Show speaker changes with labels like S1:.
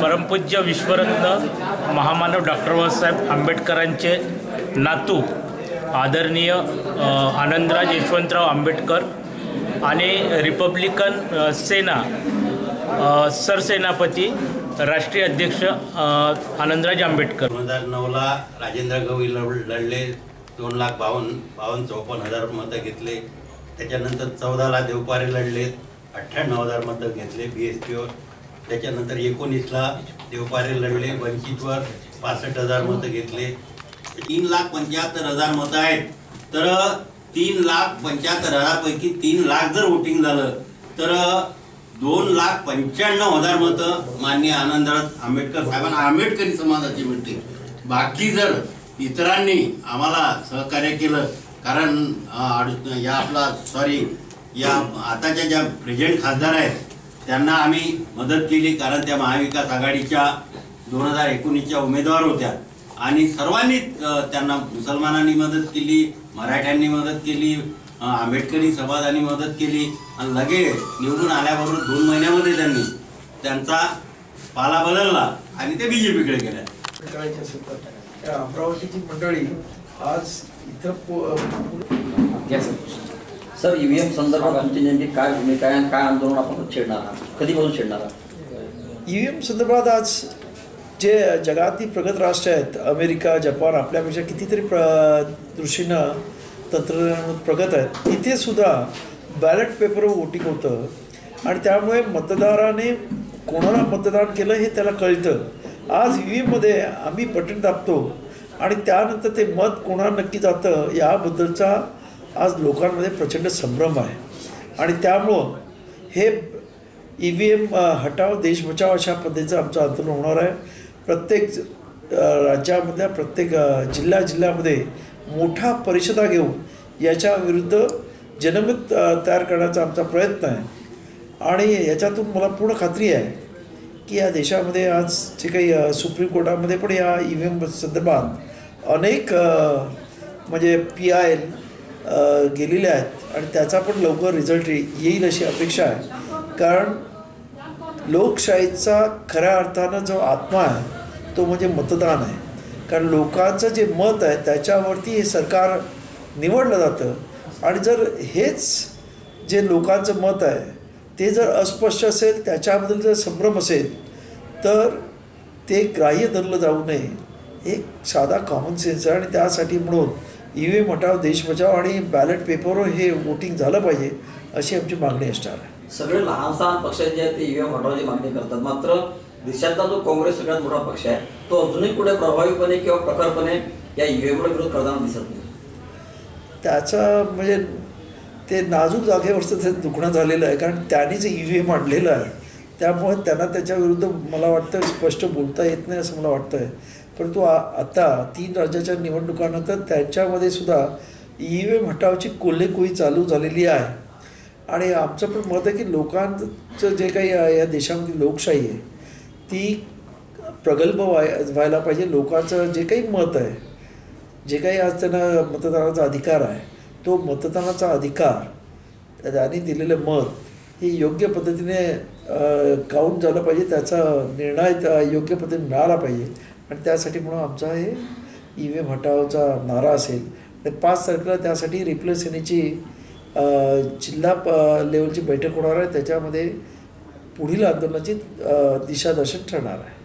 S1: परमपूज्य विश्वरत्न महामानव डॉक्टर बाबासाहेब आंबेडकरांचे नातू आदरणीय आनंदराज यशवंतराव आंबेडकर आणि रिपब्लिकन सेना सरसेनापती राष्ट्रीय अध्यक्ष आनंदराज आंबेडकर
S2: 2009ला राजेंद्र गवई लढले, 2,52,54 मतं घेतले। त्याच्यानंतर 14ला देवपारे लढले, 98,000 मतं घेतले BSPवर। त्याच्यानंतर 19ला देवपारे लढले, 25वर 65,000 मतं घेतले। 3,75,000 मतं आहेत। तर 3,75,000 पैकी 3 लाख जर वोटिंग झालं तर 2,95,000 मतं माननीय आनंदराज आंबेडकर साहेबांना आंबेडकरी समाजाची मिळते। बाकी जर इतरांनी आम्हाला सहकार्य केलं, कारण या आताच्या ज्या प्रेझेंट खासदार आहेत त्यांना आम्ही मदत केली, कारण त्या महाविकास आघाडीच्या 2019च्या उमेदवार होत्या आणि सर्वांनी त्यांना, मुसलमानांनी मदत केली, मराठ्यांनी मदत केली, आंबेडकरी समाजाने मदत केली आणि लगेच निवडून आल्याबरोबर 2 महिन्यामध्ये त्यांनी त्यांचा पाला बदलला आणि ते बीजेपीकडे गेले।
S3: अमरावतीची मंडळी आज इथं
S4: सर ईव्हीएम संदर्भात तुमची नेमकी काय भूमिका आहे आणि काय आंदोलन आपण छेडणार आहात, कधीपासून छेडणार आहात?
S3: ईव्हीएम संदर्भात आज जे जगातील प्रगत राष्ट्र आहेत, अमेरिका, जपान आपल्यापेक्षा कितीतरी दृष्टीनं तंत्रज्ञान प्रगत आहेत, तिथे सुद्धा बॅलेट पेपरवर वोटिंग होतं आणि त्यामुळे मतदाराने कोणाला मतदान केलं हे त्याला कळतं। आज ईव्हीएममध्ये आम्ही बटन दाबतो आणि त्यानंतर ते मत कोणाला नक्की जातं याबद्दलचा आज लोकांमध्ये प्रचंड संभ्रम आहे आणि त्यामुळं हे ईव्हीएम हटाव देश बचाव अशा पद्धतीचं आमचं आंदोलन होणार आहे। प्रत्येक राज्यामधल्या प्रत्येक जिल्ह्यामध्ये मोठा परिषदा घेऊन याच्या विरुद्ध जनमत तयार करण्याचा आमचा प्रयत्न आहे आणि याच्यातून मला पूर्ण खात्री आहे की या देशामध्ये आज जे काही सुप्रीम कोर्टामध्ये पण या ईव्हीएम संदर्भात अनेक म्हणजे PIL गेलेले आहेत आणि त्याचा पण लवकर रिझल्ट येईल अशी अपेक्षा आहे, कारण लोकशाहीचा खऱ्या अर्थानं जो आत्मा आहे तो म्हणजे मतदान आहे। कारण लोकांचं जे मत आहे त्याच्यावरती हे सरकार निवडलं जातं आणि जर हेच जे लोकांचं मत आहे ते जर अस्पष्ट असेल, त्याच्याबद्दल जर संभ्रम असेल तर ते ग्राह्य धरलं जाऊ नये, एक साधा कॉमन सेन्स आहे आणि त्यासाठी म्हणून ईव्हीएम हटाव देश बचाव आणि बॅलेट पेपरवर हे वोटिंग झालं पाहिजे अशी आमची मागणी असणार आहे।
S4: सगळे लहान सहान पक्ष जे आहेत ते ईव्हीएम हटावची मागणी करतात, मात्र देशातला जो काँग्रेस सगळ्यात मोठा पक्ष आहे तो अजूनही पुढे प्रभावीपणे किंवा प्रखरपणे या ईव्हीएमला विरोध करताना दिसत नाही।
S3: त्याचा म्हणजे ते नाजूक जागेवरचं ते दुखणं झालेलं आहे, कारण त्यांनीच ईव्हीएम आणलेलं आहे, त्यामुळे त्यांना त्याच्याविरुद्ध मला वाटतं स्पष्ट बोलता येत नाही असं मला वाटतं आहे। परंतु आता 3 राज्याच्या निवडणुकानंतर त्याच्यामध्ये सुद्धा ईव्हीएम हटावची कोल्हेकुई चालू झालेली आहे आणि आमचं पण मत आहे की लोकांचं जे काही या देशामध्ये लोकशाही आहे ती प्रगल्भ व्हायला पाहिजे। लोकांचं जे काही मत आहे, जे काही आज त्यांना मतदानाचा अधिकार आहे, तो मतदानाचा अधिकार त्यांनी दिलेलं मत हे योग्य पद्धतीने काउंट झालं पाहिजे, त्याचा निर्णय योग्य पद्धतीने मिळाला पाहिजे आणि त्यासाठी म्हणून आमचा हे ईव्हीएम हटावचा नारा असेल आणि 5 तारखेला त्यासाठी रिप्लेस सेनेची जिल्हा लेवलची बैठक होणार आहे, त्याच्यामध्ये पुढील आंदोलनाची दिशादर्शन ठरणार आहे।